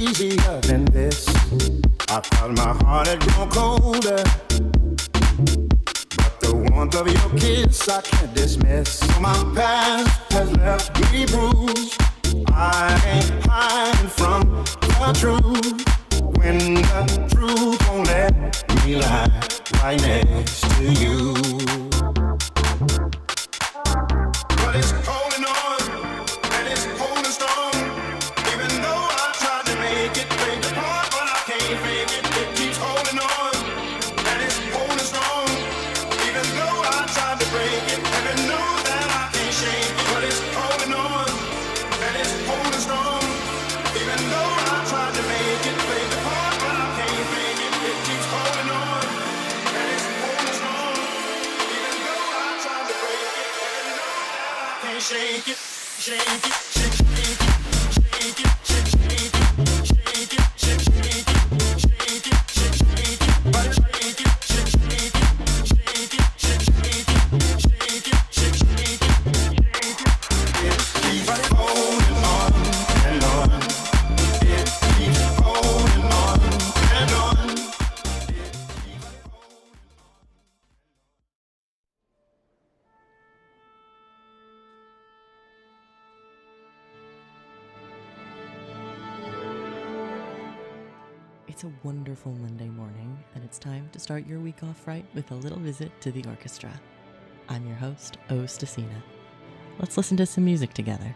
Easier than this. I thought my heart had grown colder, but the warmth of your kiss I can't dismiss. My past has left me bruised. I ain't hiding from the truth. When the truth won't let me lie right next to you. But it's holding on, and it's holding strong. Even though I tried to make it break apart, but I can't fake it. It keeps holding on, and it's holding strong. Even though I tried to break it, heaven knows that I can't shake it. But it's holding on, and it's holding strong. Even though I tried to make it break apart, but I can't fake it. It keeps holding on, and it's holding strong. Even though I tried to break it, heaven knows that I can't shake it, shake it, shake it, shake it, shake it, shake it, shake it, shake it, shake it, shake it, but shake it, shake it, shake it, shake it, shake it, shake it, it keeps holding on and on. It keeps holding on and on. It's a wonderful Monday morning, and it's time to start your week off right with a little visit to the orchestra. I'm your host, O-rchestra. Let's listen to some music together.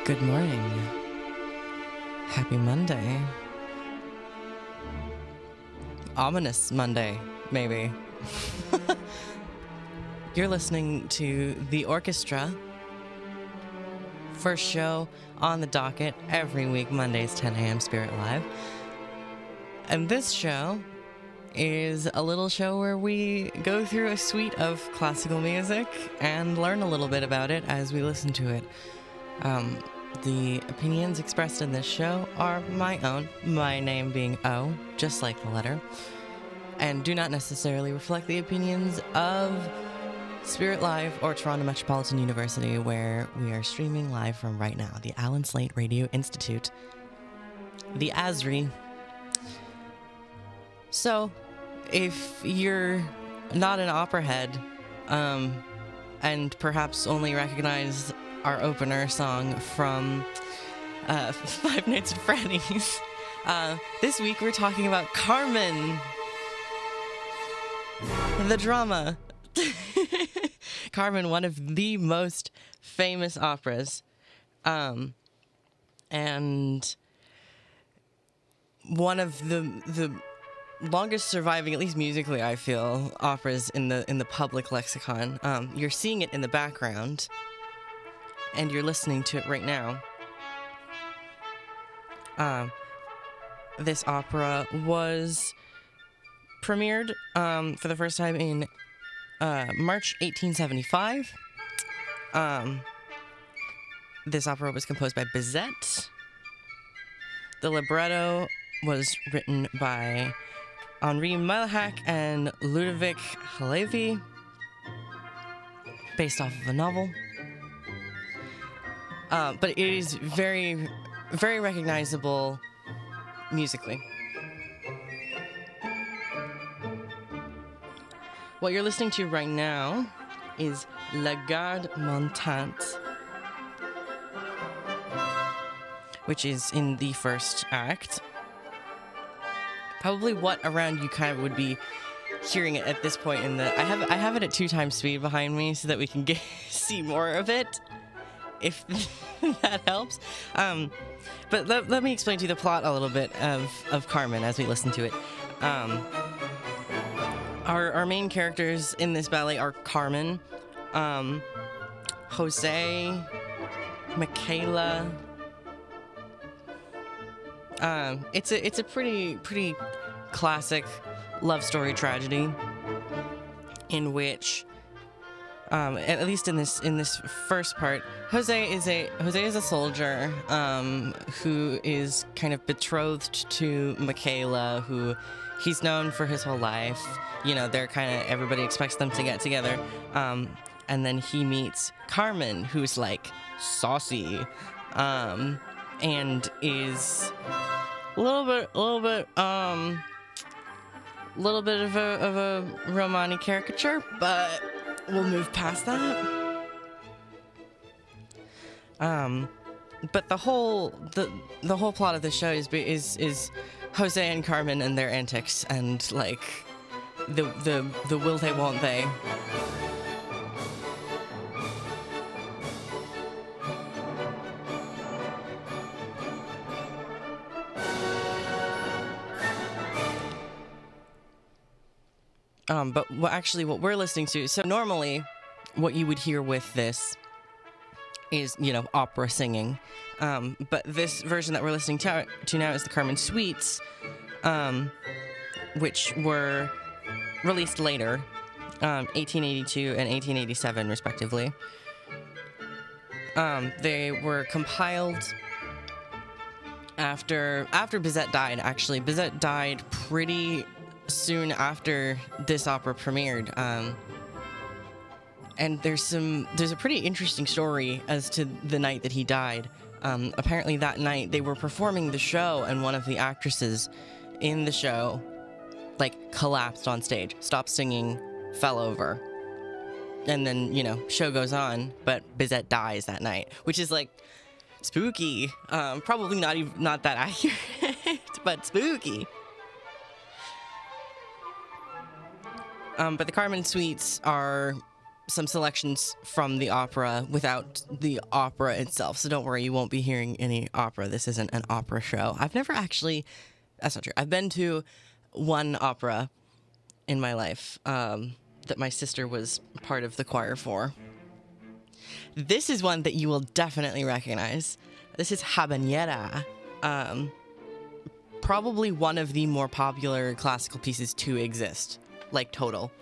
Good morning. Happy Monday. Ominous Monday, maybe. You're listening to The Orchestra. First show on the docket every week, Mondays, 10 a.m. Spirit Live. And this show is a little show where we go through a suite of classical music and learn a little bit about it as we listen to it. The opinions expressed in this show are my own, my name being O, just like the letter, and do not necessarily reflect the opinions of Spirit Live or Toronto Metropolitan University, where we are streaming live from right now, the Alan Slate Radio Institute, the ASRI. So, if you're not an opera head, and perhaps only recognize our opener song from Five Nights at Freddy's. This week we're talking about Carmen, the drama. Carmen, one of the most famous operas, and one of the longest surviving, at least musically, I feel, operas in the public lexicon. You're seeing it in the background, and you're listening to it right now. This opera was premiered for the first time in March 1875. This opera was composed by Bizet. The libretto was written by Henri Malahak and Ludovic Halevi, based off of a novel. But it is very, very recognizable musically. What you're listening to right now is La Garde Montante, which is in the first act. Probably what around you kind of would be hearing it at this point in the... I have it at 2 times speed behind me so that we can see more of it, if that helps. But let me explain to you the plot a little bit of Carmen as we listen to it. Our main characters in this ballet are Carmen, Jose, Michaela. It's a pretty classic love story tragedy in which, at least in this first part, Jose is a soldier who is kind of betrothed to Michaela, who he's known for his whole life. You know, they're kind of, everybody expects them to get together. And then he meets Carmen, who's like saucy, and is a little bit of a Romani caricature, but we'll move past that. But the whole plot of the show is Jose and Carmen and their antics, and like the will they won't they. But what we're listening to, so normally what you would hear with this is, you know, opera singing. But this version that we're listening to now is the Carmen Suites, which were released later, 1882 and 1887 respectively. They were compiled after Bizet died, actually. Bizet died pretty soon after this opera premiered. And there's a pretty interesting story as to the night that he died. Apparently that night they were performing the show, and one of the actresses in the show like collapsed on stage, stopped singing, fell over. And then, you know, show goes on, but Bizet dies that night, which is like spooky. Probably not that accurate, but spooky. But the Carmen Suites are some selections from the opera without the opera itself. So don't worry, you won't be hearing any opera. This isn't an opera show. I've never actually... That's not true. I've been to one opera in my life that my sister was part of the choir for. This is one that you will definitely recognize. This is Habanera. Probably one of the more popular classical pieces to exist. Like, total.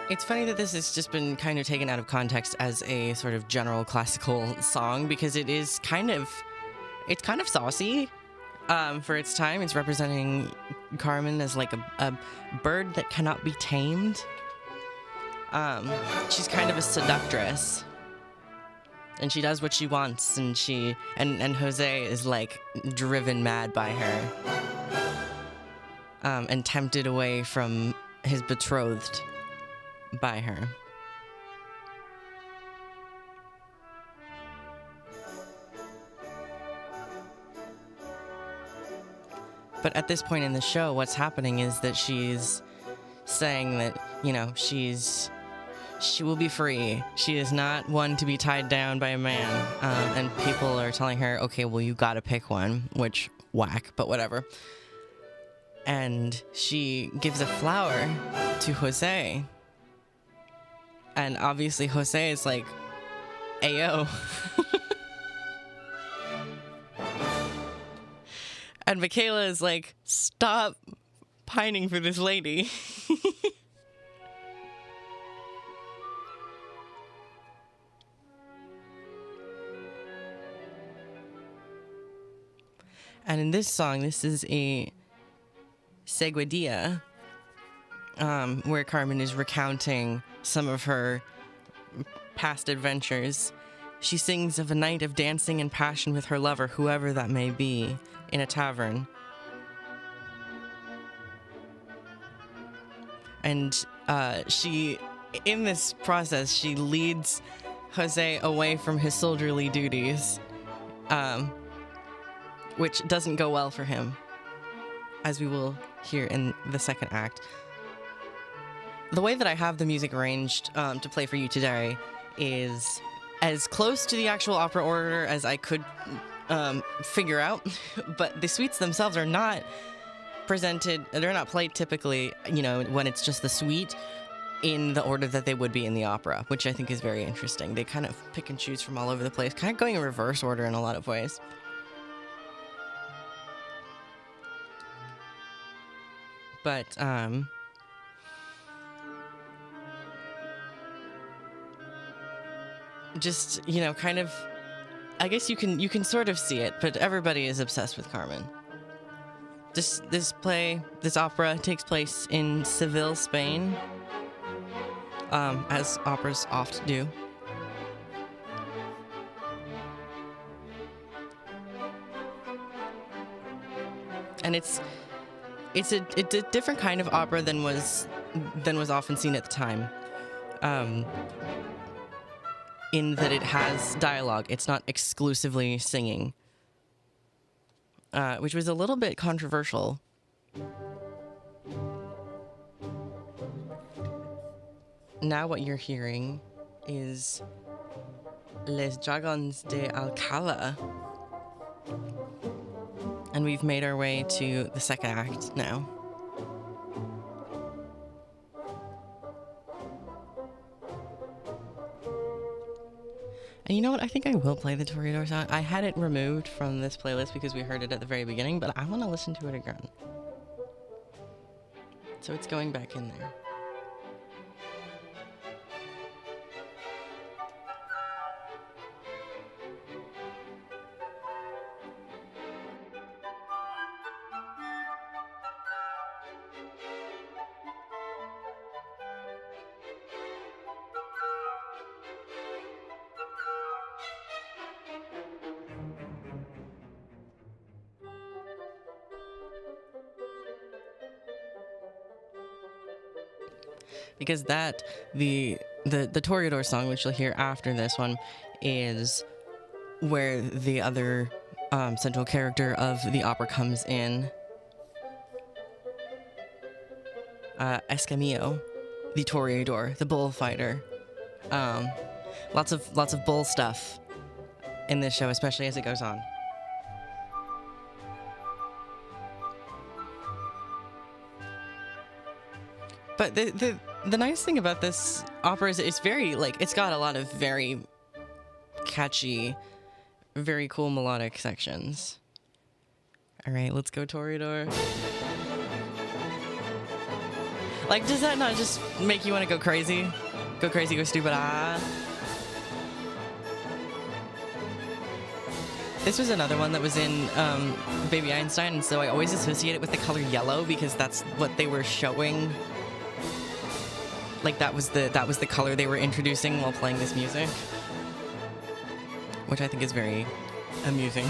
It's funny that this has just been kind of taken out of context as a sort of general classical song because it's kind of saucy for its time. It's representing Carmen as like a bird that cannot be tamed. She's kind of a seductress, and she does what she wants, and and Jose is like driven mad by her, and tempted away from his betrothed by her. But at this point in the show, what's happening is that she's saying that, she will be free. She is not one to be tied down by a man. And people are telling her, okay, well, you gotta pick one, which whack, but whatever. And she gives a flower to Jose. And obviously Jose is like, ayo. And Michaela is like, stop pining for this lady. And in this song, this is a seguidilla, where Carmen is recounting some of her past adventures. She sings of a night of dancing and passion with her lover, whoever that may be, in a tavern. And in this process, she leads Jose away from his soldierly duties, which doesn't go well for him, as we will hear in the second act. The way that I have the music arranged to play for you today is as close to the actual opera order as I could figure out, but the suites themselves are not presented, they're not played typically, when it's just the suite in the order that they would be in the opera, which I think is very interesting. They kind of pick and choose from all over the place, kind of going in reverse order in a lot of ways. But, just, kind of, I guess you can sort of see it, but everybody is obsessed with Carmen. This opera takes place in Seville, Spain, as operas oft do. And it's a different kind of opera than was often seen at the time. In that it has dialogue. It's not exclusively singing. Which was a little bit controversial. Now what you're hearing is Les Dragons de Alcala. And we've made our way to the second act now. And you know what? I think I will play the Toreador song. I had it removed from this playlist because we heard it at the very beginning, but I want to listen to it again. So it's going back in there. Because the Toreador song, which you'll hear after this one, is where the other central character of the opera comes in. Escamillo, the Toreador, the bullfighter. Lots of bull stuff in this show, especially as it goes on. But the nice thing about this opera is it's very, it's got a lot of very catchy, very cool melodic sections. All right, let's go Toreador. Like, does that not just make you want to go crazy? Go crazy, go stupid, ah. This was another one that was in Baby Einstein, and so I always associate it with the color yellow because that's what they were showing. Like that was the color they were introducing while playing this music, which I think is very amusing.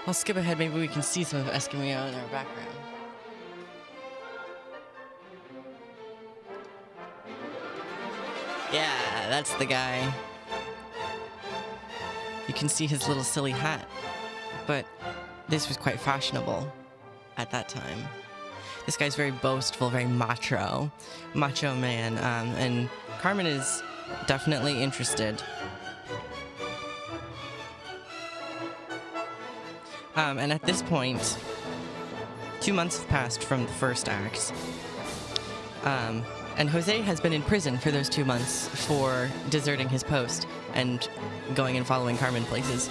I'll skip ahead. Maybe we can see some of Eskimo in our background. Yeah, that's the guy. You can see his little silly hat. But this was quite fashionable at that time. This guy's very boastful, very macho man. And Carmen is definitely interested. And at this point, 2 months have passed from the first act. And Jose has been in prison for those 2 months for deserting his post and going and following Carmen places.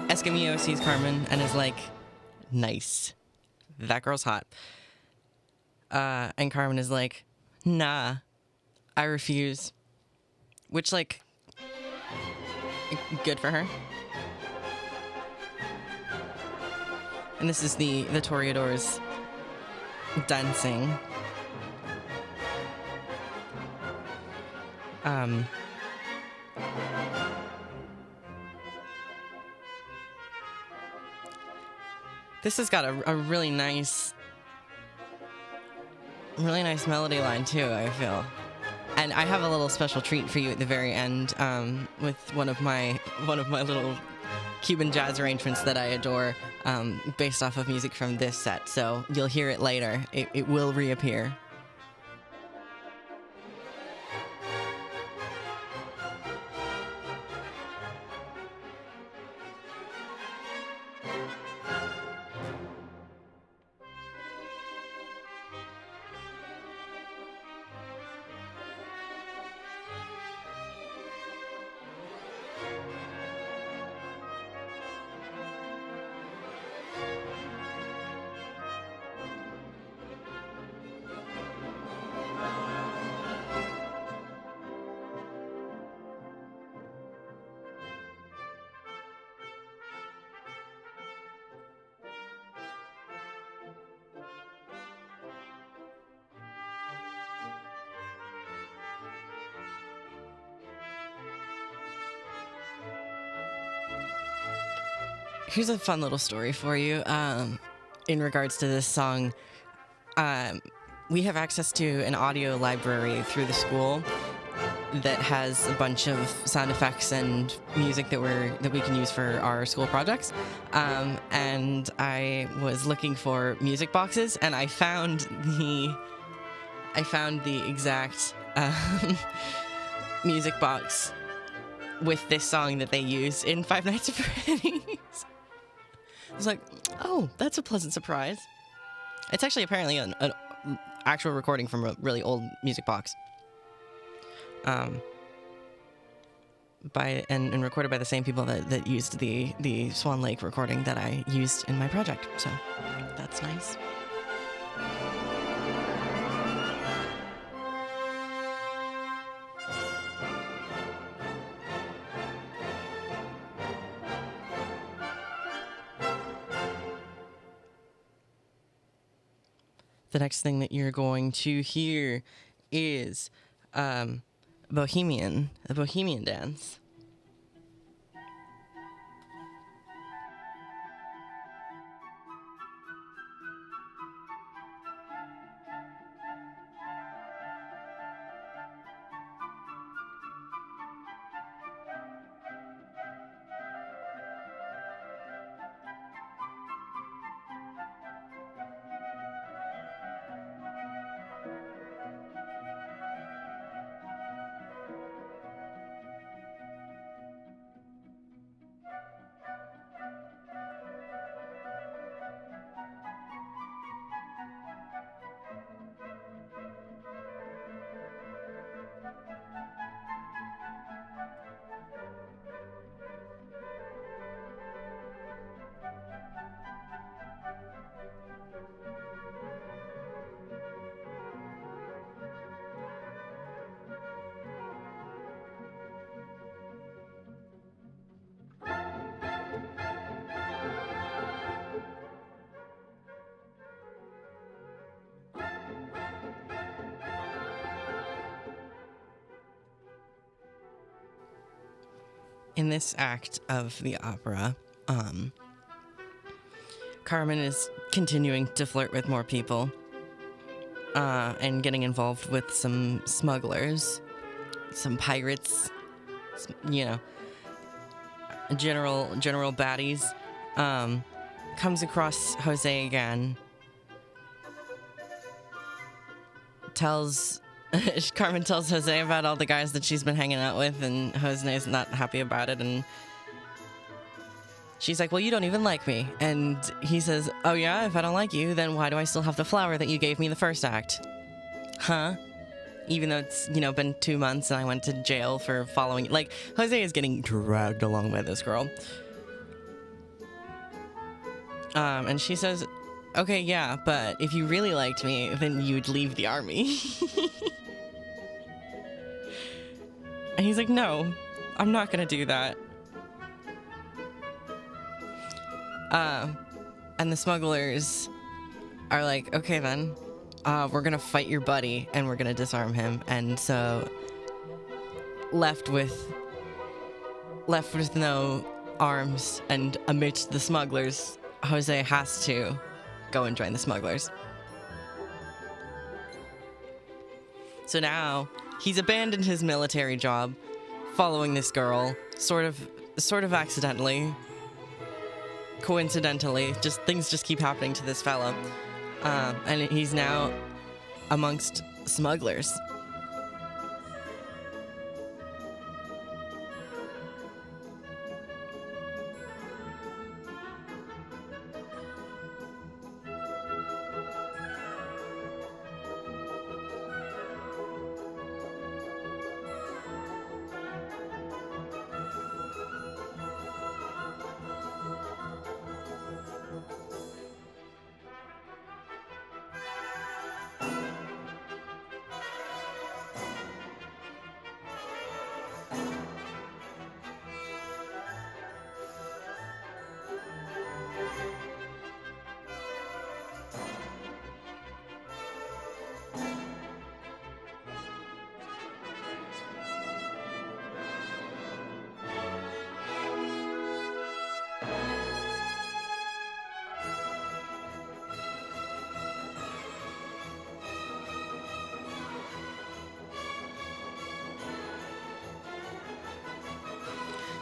Escamillo sees Carmen and is like, nice. That girl's hot. And Carmen is like, nah, I refuse. Which, like, good for her. And this is the Toreadors dancing. This has got a really nice melody line too, I feel. And I have a little special treat for you at the very end, with one of my little Cuban jazz arrangements that I adore, based off of music from this set. So you'll hear it later. It will reappear. Here's a fun little story for you in regards to this song. We have access to an audio library through the school that has a bunch of sound effects and music that we can use for our school projects. And I was looking for music boxes, and I found the exact music box with this song that they use in Five Nights at Freddy's. I was like, oh, that's a pleasant surprise. It's actually apparently an actual recording from a really old music box. And recorded by the same people that used the Swan Lake recording that I used in my project. So that's nice. The next thing that you're going to hear is the Bohemian dance. In this act of the opera, Carmen is continuing to flirt with more people and getting involved with some smugglers, some pirates, general baddies. Comes across Jose again. Carmen tells Jose about all the guys that she's been hanging out with, and Jose is not happy about it, and she's like, well, you don't even like me. And he says, oh yeah, if I don't like you, then why do I still have the flower that you gave me the first act? Huh? Even though it's, been 2 months and I went to jail for following... Like, Jose is getting dragged along by this girl. And she says, okay, yeah, but if you really liked me, then you'd leave the army. And he's like, no, I'm not gonna do that. And the smugglers are like, okay then, we're gonna fight your buddy and we're gonna disarm him. And so left with no arms and amidst the smugglers, Jose has to go and join the smugglers. So now he's abandoned his military job, following this girl, sort of accidentally, coincidentally. Things just keep happening to this fellow, and he's now amongst smugglers.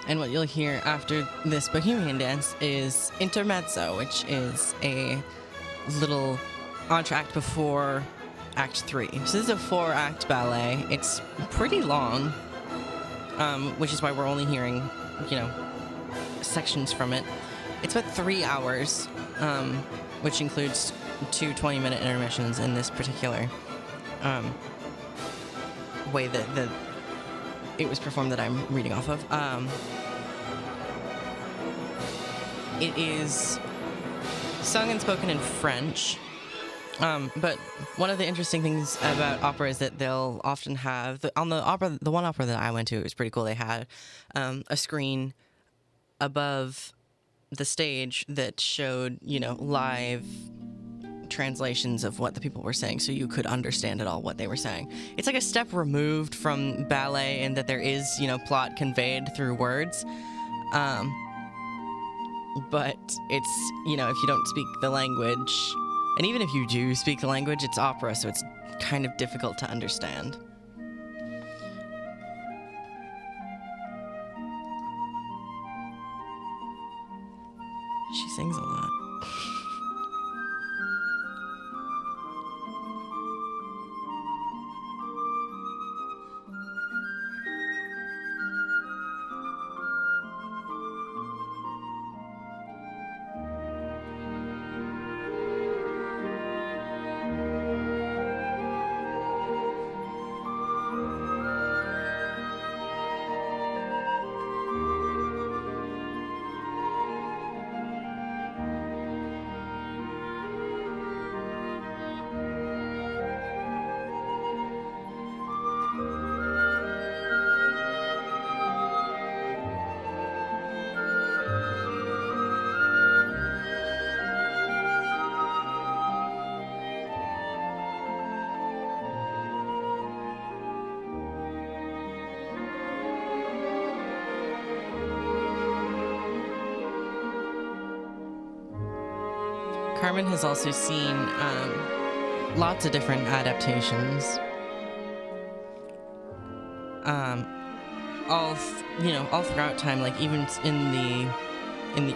And what you'll hear after this Bohemian dance is intermezzo, which is a little entr'acte before Act 3. So this is a 4-act ballet. It's pretty long, which is why we're only hearing, sections from it. It's about 3 hours, which includes 2 20-minute intermissions in this particular way that it was performed that I'm reading off of. It is sung and spoken in French, but one of the interesting things about opera is that they'll often have the one opera that I went to, it was pretty cool. They had a screen above the stage that showed live translations of what the people were saying so you could understand at all what they were saying. It's like a step removed from ballet in that there is, plot conveyed through words. But it's, if you don't speak the language, and even if you do speak the language, it's opera, so it's kind of difficult to understand. She sings a lot. Carmen has also seen lots of different adaptations. All throughout time, like even in the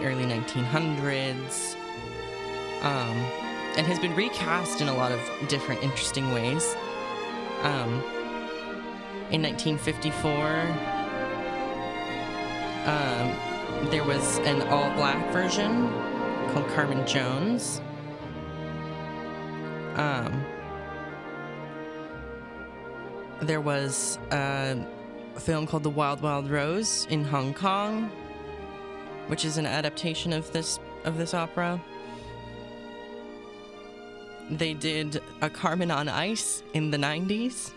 early 1900s, and has been recast in a lot of different interesting ways. In 1954, there was an all-black version called Carmen Jones. There was a film called The Wild Wild Rose in Hong Kong, which is an adaptation of this opera. They did a Carmen on Ice in the 90s.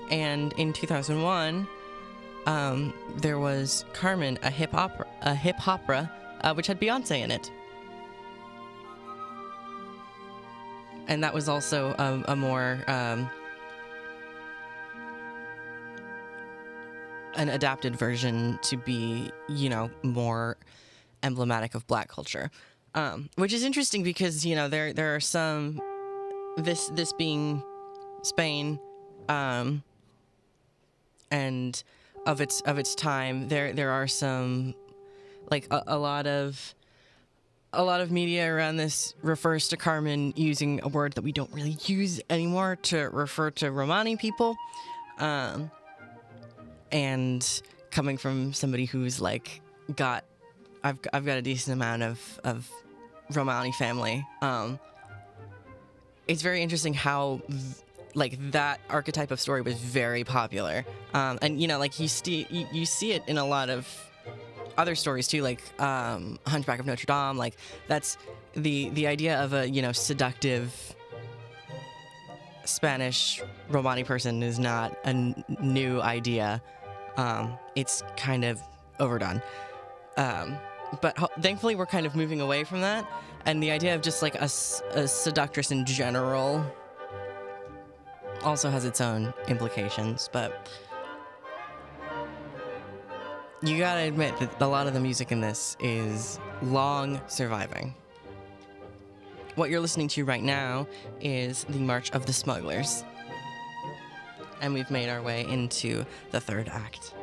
And in 2001, there was Carmen, a hip opera, which had Beyonce in it. And that was also a more an adapted version to be, more emblematic of Black culture, which is interesting because there are some, this being Spain, and of its time, there are some, like a lot of media around this refers to Carmen using a word that we don't really use anymore to refer to Romani people. And coming from somebody who's like I've got a decent amount of Romani family. It's very interesting how that archetype of story was very popular. And you see it in a lot of other stories too, like Hunchback of Notre Dame. Like that's the idea of a seductive Spanish Romani person is not a new idea. It's kind of overdone. But thankfully we're kind of moving away from that, and the idea of just like a seductress in general also has its own implications. But you gotta admit that a lot of the music in this is long surviving. What you're listening to right now is the March of the Smugglers. And we've made our way into the third act.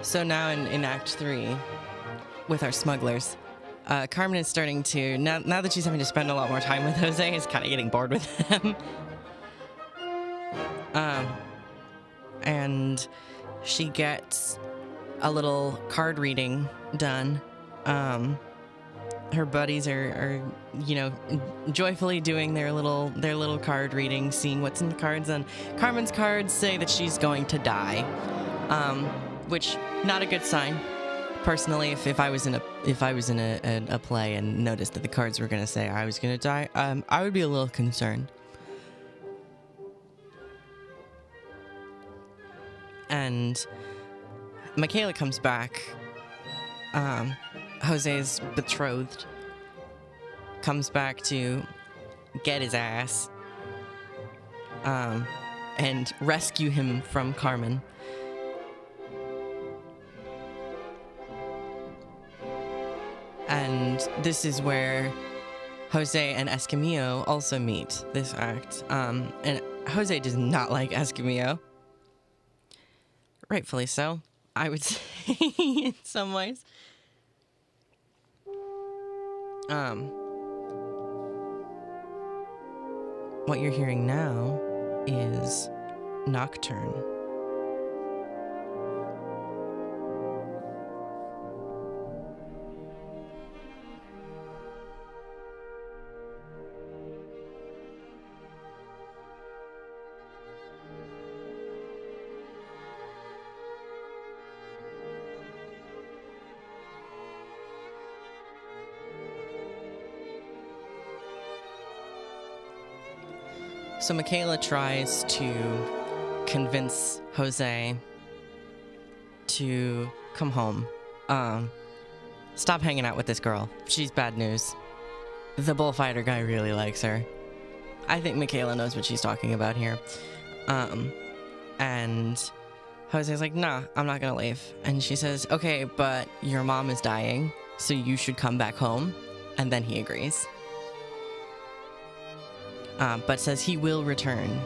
So now in Act 3, with our smugglers, Carmen is starting to, now that she's having to spend a lot more time with Jose, is kind of getting bored with him. And she gets a little card reading done. Her buddies are joyfully doing their little card reading, seeing what's in the cards, and Carmen's cards say that she's going to die, which not a good sign. Personally, if I was in a play and noticed that the cards were going to say I was going to die, I would be a little concerned. And Michaela comes back. Jose's betrothed comes back to get his ass and rescue him from Carmen. And this is where Jose and Escamillo also meet this act. And Jose does not like Escamillo. Rightfully so, I would say, in some ways. What you're hearing now is Nocturne. So Michaela tries to convince Jose to come home. Stop hanging out with this girl. She's bad news. The bullfighter guy really likes her. I think Michaela knows what she's talking about here. And Jose's like, nah, I'm not gonna leave. And she says, okay, but your mom is dying, so you should come back home. And then he agrees. But says he will return.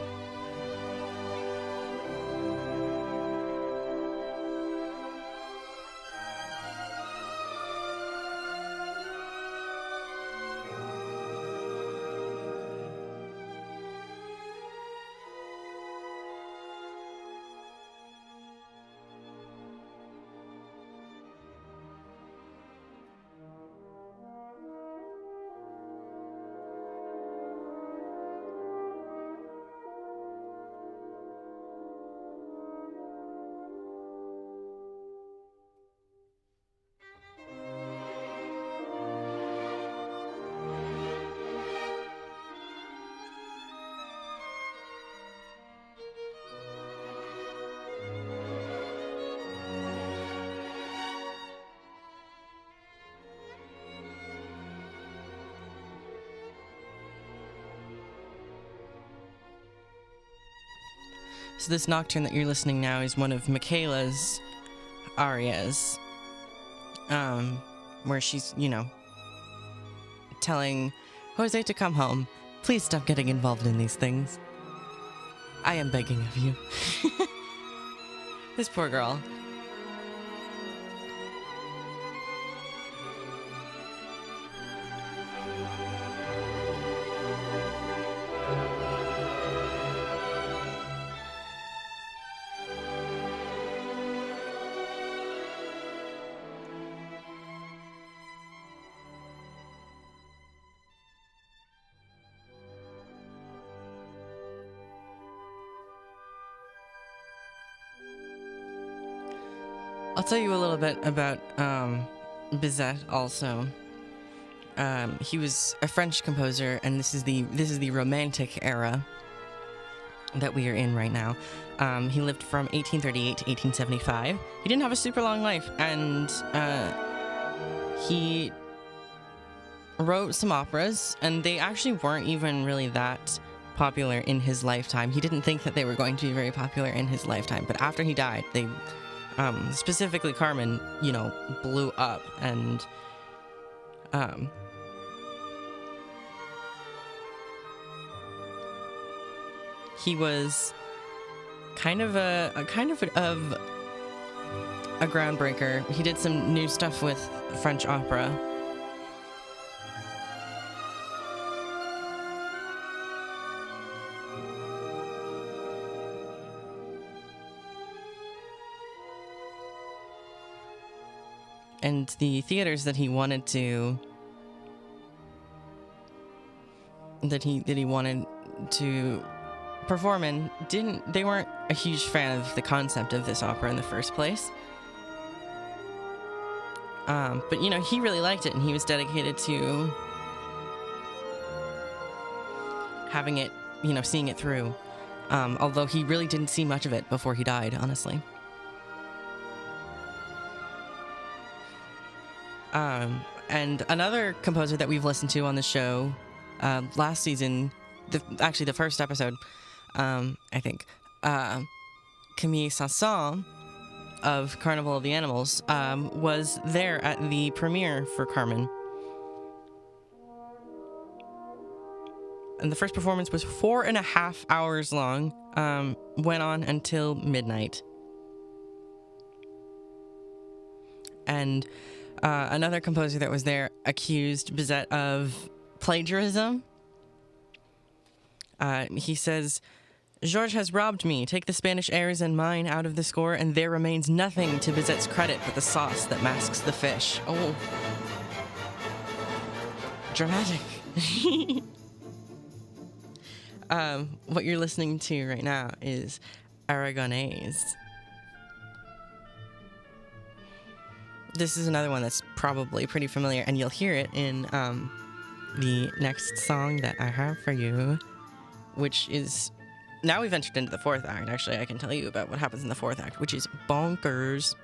So this nocturne that you're listening now is one of Michaela's arias, where she's, telling Jose to come home. Please stop getting involved in these things. I am begging of you. This poor girl. I'll tell you a little bit about Bizet also. He was a French composer, and this is the Romantic era that we are in right now. He lived from 1838 to 1875. He didn't have a super long life, and he wrote some operas, and they actually weren't even really that popular in his lifetime. He didn't think that they were going to be very popular in his lifetime, but after he died, they specifically Carmen, blew up, and he was kind of a groundbreaker. He did some new stuff with French opera. And the theaters that he wanted to perform in they weren't a huge fan of the concept of this opera in the first place. But you know, he really liked it, and he was dedicated to having it, you know, seeing it through. Although he really didn't see much of it before he died, honestly. And another composer that we've listened to on the show last season, actually the first episode, I think, Camille Saint-Saëns of Carnival of the Animals was there at the premiere for Carmen. And the first performance was 4.5 hours long, went on until midnight. And another composer that was there accused Bizet of plagiarism. He says, "Georges has robbed me. Take the Spanish airs and mine out of the score, and there remains nothing to Bizet's credit but the sauce that masks the fish." Oh. Dramatic. What you're listening to right now is Aragonese. This is another one that's probably pretty familiar, and you'll hear it in the next song that I have for you, which is... Now we've entered into the fourth act. Actually, I can tell you about what happens in the fourth act, which is bonkers.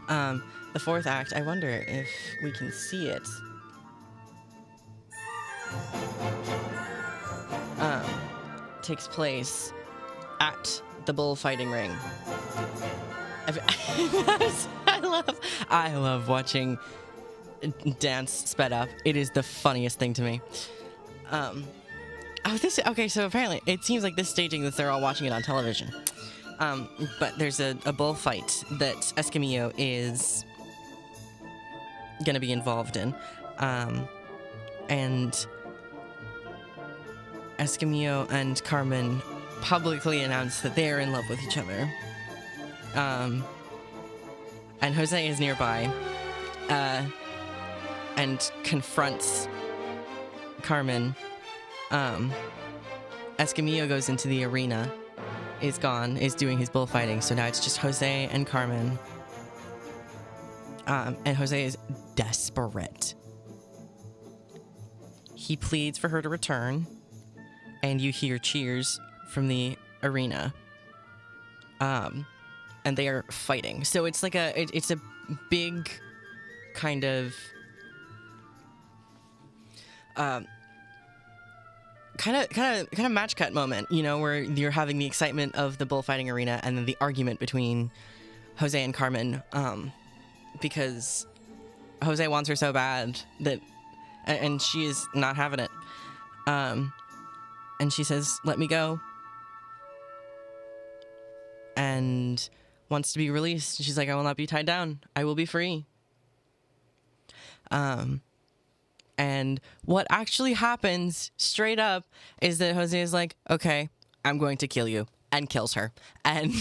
The fourth act, I wonder if we can see it. Takes place at the bullfighting ring. I love watching dance sped up. It is the funniest thing to me. So apparently it seems like this staging that they're all watching it on television. But there's a bullfight that Escamillo is gonna be involved in. And Escamillo and Carmen publicly announce that they are in love with each other. And Jose is nearby, and confronts Carmen. Escamillo goes into the arena, is doing his bullfighting, so now it's just Jose and Carmen. And Jose is desperate. He pleads for her to return, and you hear cheers from the arena. And they are fighting. So it's like it's a big kind of kind of match cut moment, you know, where you're having the excitement of the bullfighting arena and then the argument between Jose and Carmen, because Jose wants her so bad and she is not having it. And she says, "Let me go," and wants to be released. She's like, "I will not be tied down. I will be free." And what actually happens straight up is that Jose is like, "Okay, I'm going to kill you," and kills her. And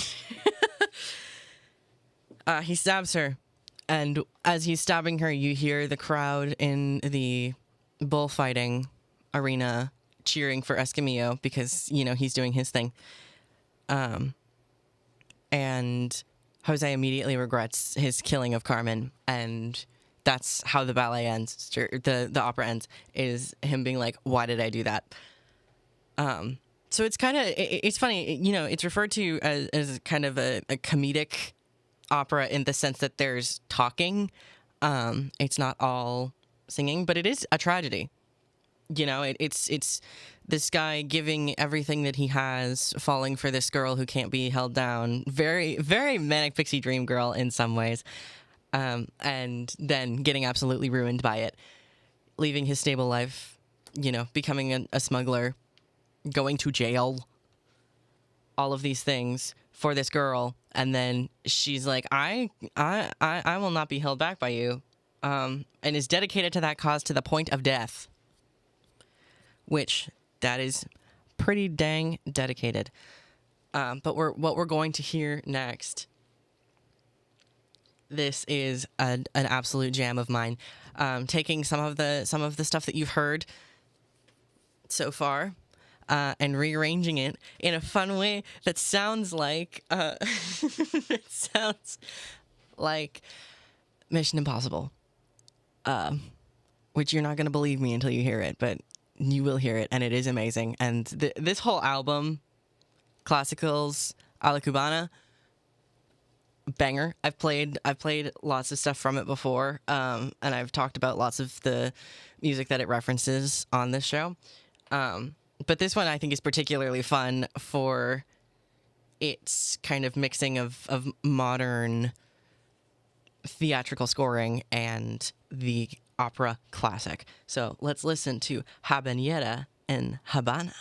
he stabs her. And as he's stabbing her, you hear the crowd in the bullfighting arena cheering for Escamillo because, you know, he's doing his thing. And Jose immediately regrets his killing of Carmen, and that's how the ballet ends. The opera ends, is him being like, "Why did I do that?" So it's kind of, it's funny, you know, it's referred to as kind of a comedic opera in the sense that there's talking. It's not all singing, but it is a tragedy. You know, it's this guy giving everything that he has, falling for this girl who can't be held down. Very, very manic pixie dream girl in some ways. And then getting absolutely ruined by it. Leaving his stable life, you know, becoming a smuggler, going to jail. all of these things for this girl, and then she's like, I will not be held back by you, and is dedicated to that cause to the point of death, which that is pretty dang dedicated. But what we're going to hear next, this is an absolute jam of mine. Taking some of the stuff that you've heard so far, and rearranging it in a fun way that sounds like it sounds like Mission Impossible, which you're not going to believe me until you hear it, but you will hear it, and it is amazing. And this whole album, Classicals a la Cubana, banger. I've played lots of stuff from it before, and I've talked about lots of the music that it references on this show. But this one I think is particularly fun for its kind of mixing of modern theatrical scoring and the opera classic. So let's listen to Habanera en Habana.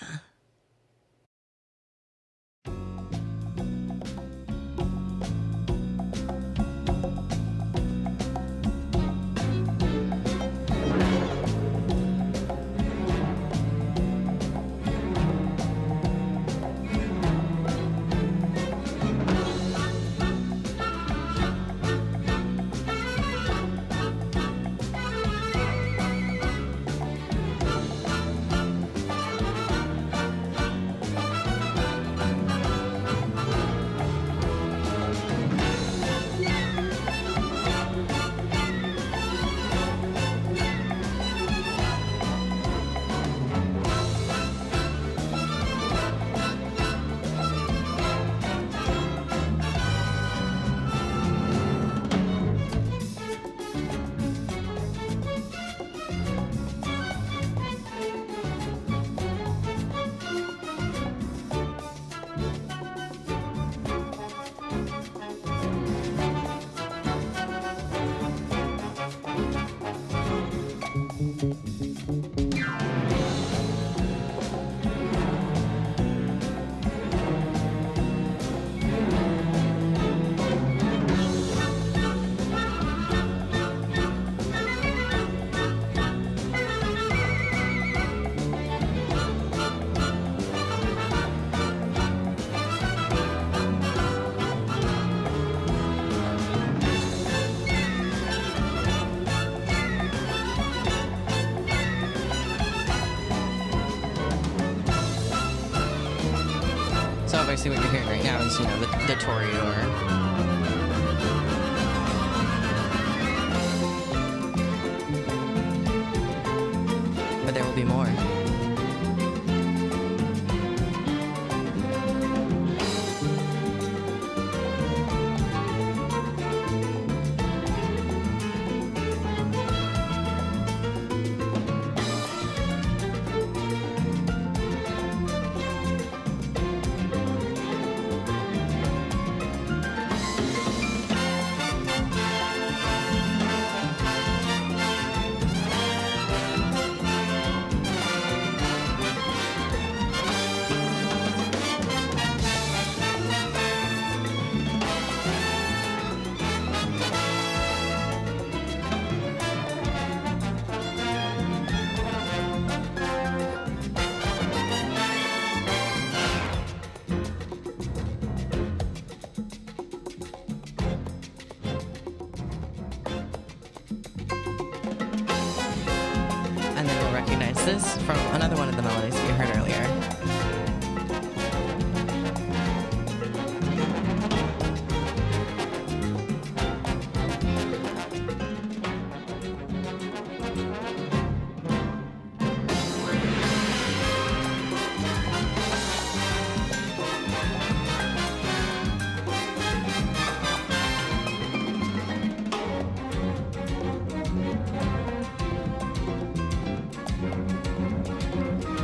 Obviously what you're hearing right now is, the Toreador. But there will be more. This from another one of the melodies that you heard earlier.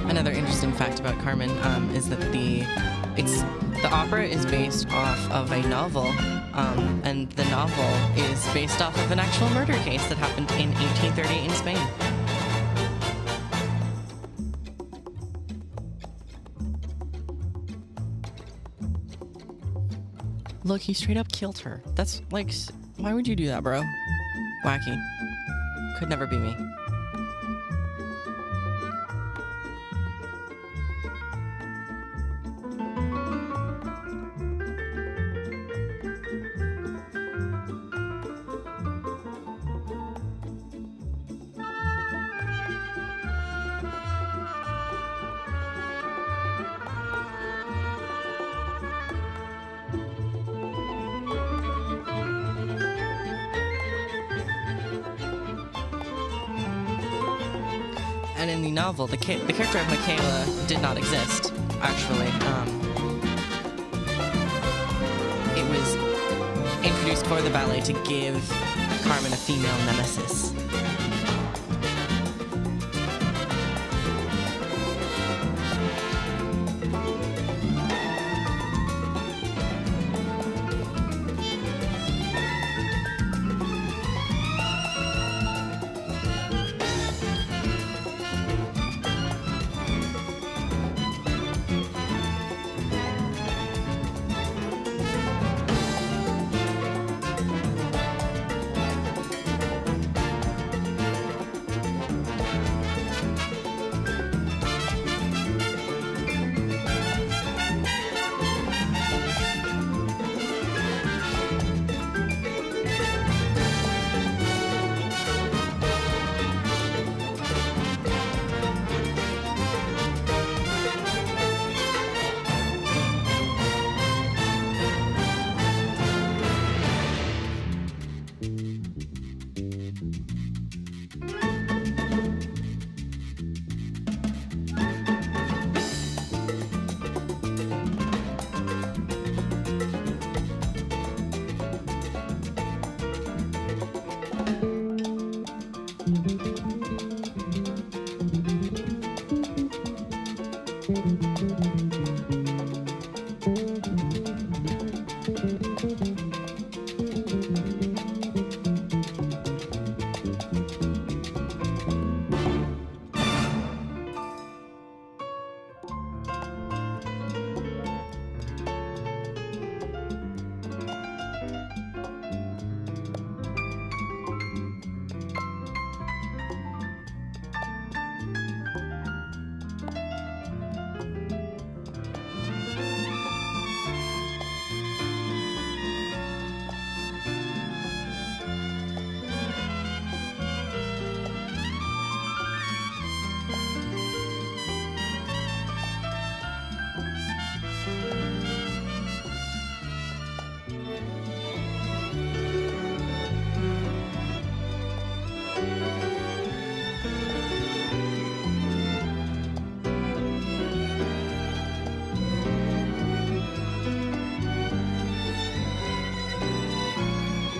Another interesting fact about Carmen is that the opera is based off of a novel, and the novel is based off of an actual murder case that happened in 1830 in Spain. Look, he straight up killed her. That's like, why would you do that, bro? Wacky. Could never be me. And in the novel, the character of Michaela did not exist, actually. It was introduced for the ballet to give Carmen a female nemesis.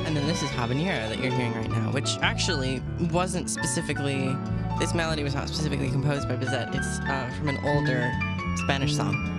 And then this is Habanero that you're hearing right now, which actually wasn't specifically, this melody was not specifically composed by Bizet. It's from an older Spanish song.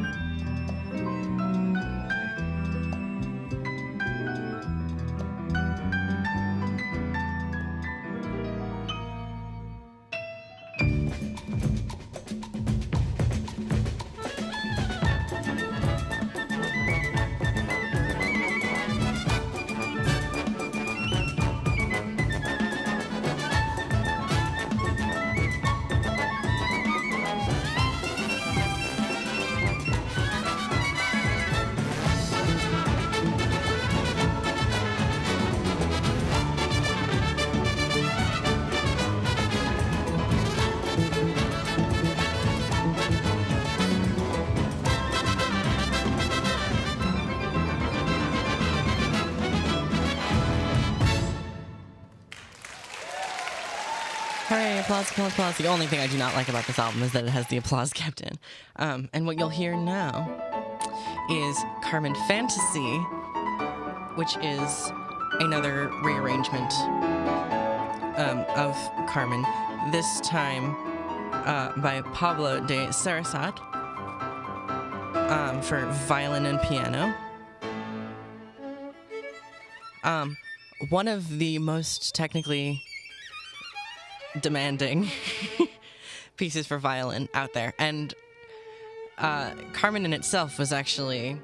Hooray, applause, applause, applause. The only thing I do not like about this album is that it has the applause kept in. And what you'll hear now is Carmen Fantasy, which is another rearrangement of Carmen, this time by Pablo de Sarasate for violin and piano. One of the most technically demanding pieces for violin out there. And Carmen in itself was actually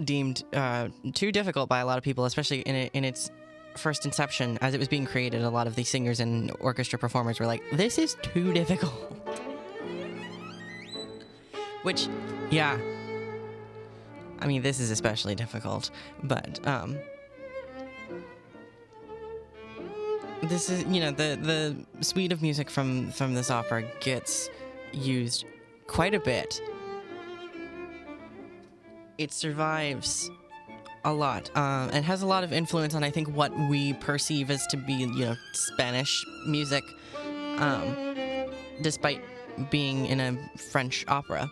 deemed too difficult by a lot of people, especially in its first inception. As it was being created, a lot of the singers and orchestra performers were like, this is too difficult. Which, yeah, I mean, this is especially difficult, but this is, the suite of music from this opera gets used quite a bit. It survives a lot, and has a lot of influence on, I think, what we perceive as to be, Spanish music, despite being in a French opera,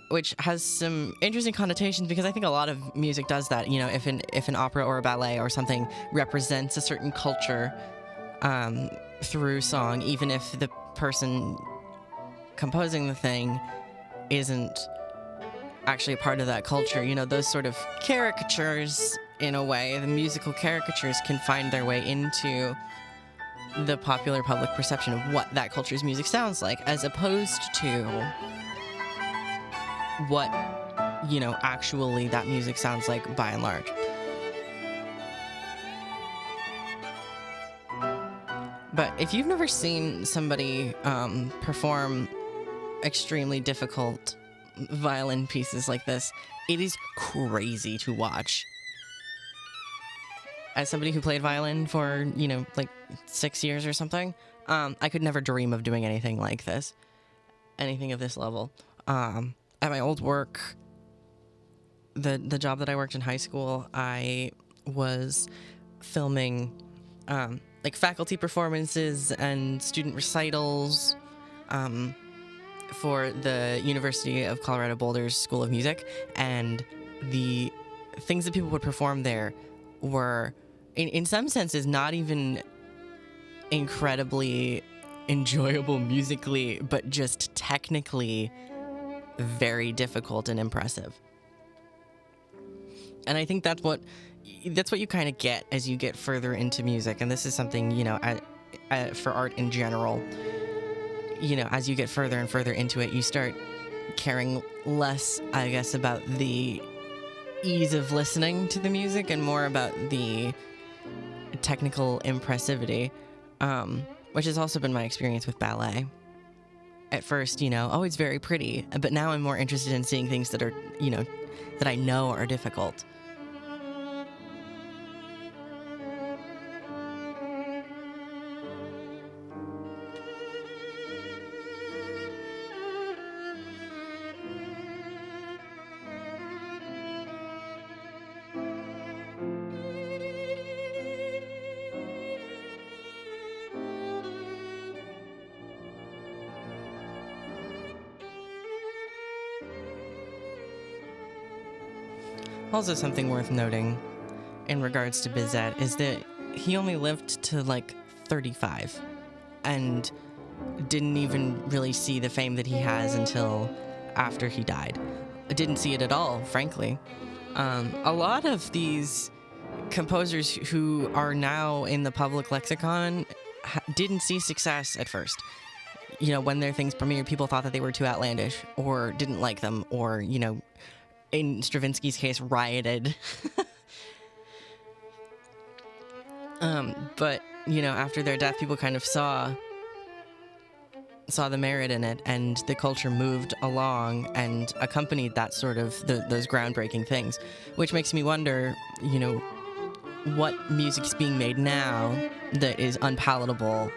which has some interesting connotations, because I think a lot of music does that. If an opera or a ballet or something represents a certain culture through song, even if the person composing the thing isn't actually a part of that culture, those sort of caricatures, in a way, the musical caricatures can find their way into the popular public perception of what that culture's music sounds like, as opposed to what, actually that music sounds like by and large. But if you've never seen somebody perform extremely difficult violin pieces like this, it is crazy to watch. As somebody who played violin for, 6 years or something, I could never dream of doing anything like this. Anything of this level. At my old work, the job that I worked in high school, I was filming faculty performances and student recitals for the University of Colorado Boulder's School of Music, and the things that people would perform there were, in some senses, not even incredibly enjoyable musically, but just technically very difficult and impressive. And I think that's what you kind of get as you get further into music, and this is something, for art in general, as you get further and further into it, you start caring less, I guess, about the ease of listening to the music and more about the technical impressivity, which has also been my experience with ballet. At first, oh, it's very pretty, but now I'm more interested in seeing things that are, that I know are difficult. Also, something worth noting in regards to Bizet is that he only lived to 35 and didn't even really see the fame that he has until after he died. I didn't see it at all, frankly. A lot of these composers who are now in the public lexicon didn't see success at first. When their things premiered, people thought that they were too outlandish or didn't like them, or, in Stravinsky's case, rioted. But, after their death, people kind of saw the merit in it, and the culture moved along and accompanied that sort of those groundbreaking things, which makes me wonder, what music is being made now that is unpalatable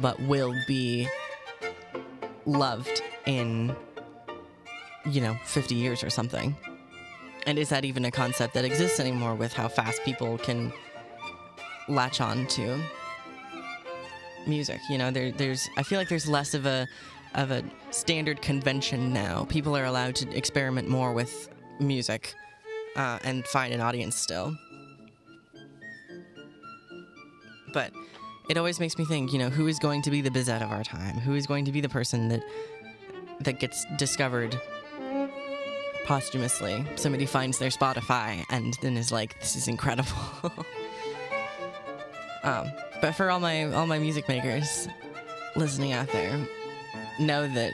but will be loved in 50 years or something. And is that even a concept that exists anymore with how fast people can latch on to music? I feel like there's less of a standard convention now. People are allowed to experiment more with music and find an audience still. But it always makes me think, who is going to be the Bizet of our time? Who is going to be the person that gets discovered posthumously? Somebody finds their Spotify and then is like, this is incredible. But for all my music makers listening out there, know that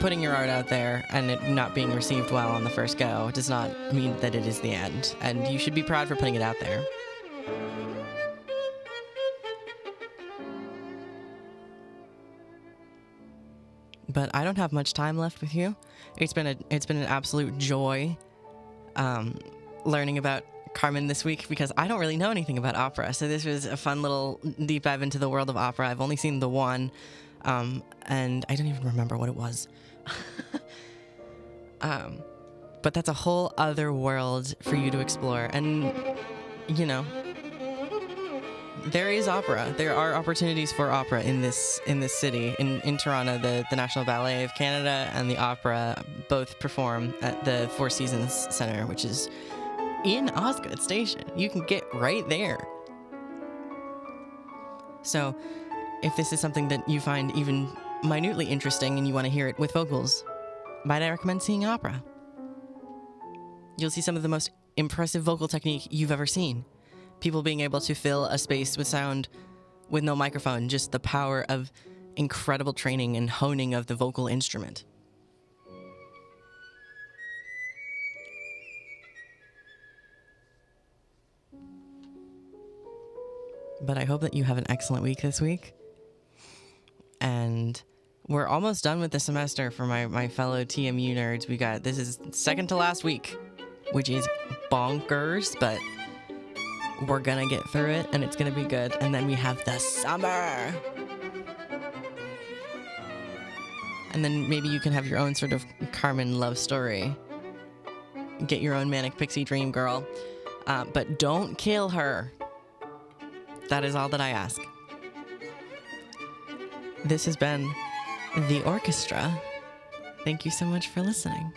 putting your art out there and it not being received well on the first go does not mean that it is the end. And you should be proud for putting it out there. But I don't have much time left with you. It's been an absolute joy learning about Carmen this week, because I don't really know anything about opera. So this was a fun little deep dive into the world of opera. I've only seen the one, and I don't even remember what it was. But that's a whole other world for you to explore. And, you know, there is opera. There are opportunities for opera in this city. In Toronto, the National Ballet of Canada and the opera both perform at the Four Seasons Centre, which is in Osgood Station. You can get right there. So if this is something that you find even minutely interesting and you want to hear it with vocals, might I recommend seeing an opera? You'll see some of the most impressive vocal technique you've ever seen. People being able to fill a space with sound with no microphone, just the power of incredible training and honing of the vocal instrument. But I hope that you have an excellent week this week. And we're almost done with the semester for my fellow TMU nerds. This is second to last week, which is bonkers, but we're gonna get through it and it's gonna be good. And then we have the summer. And then maybe you can have your own sort of Carmen love story. Get your own manic pixie dream girl. But don't kill her. That is all that I ask. This has been the orchestra. Thank you so much for listening.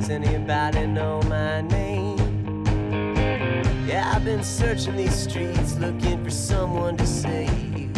Anybody know my name? Yeah, I've been searching these streets looking for someone to save.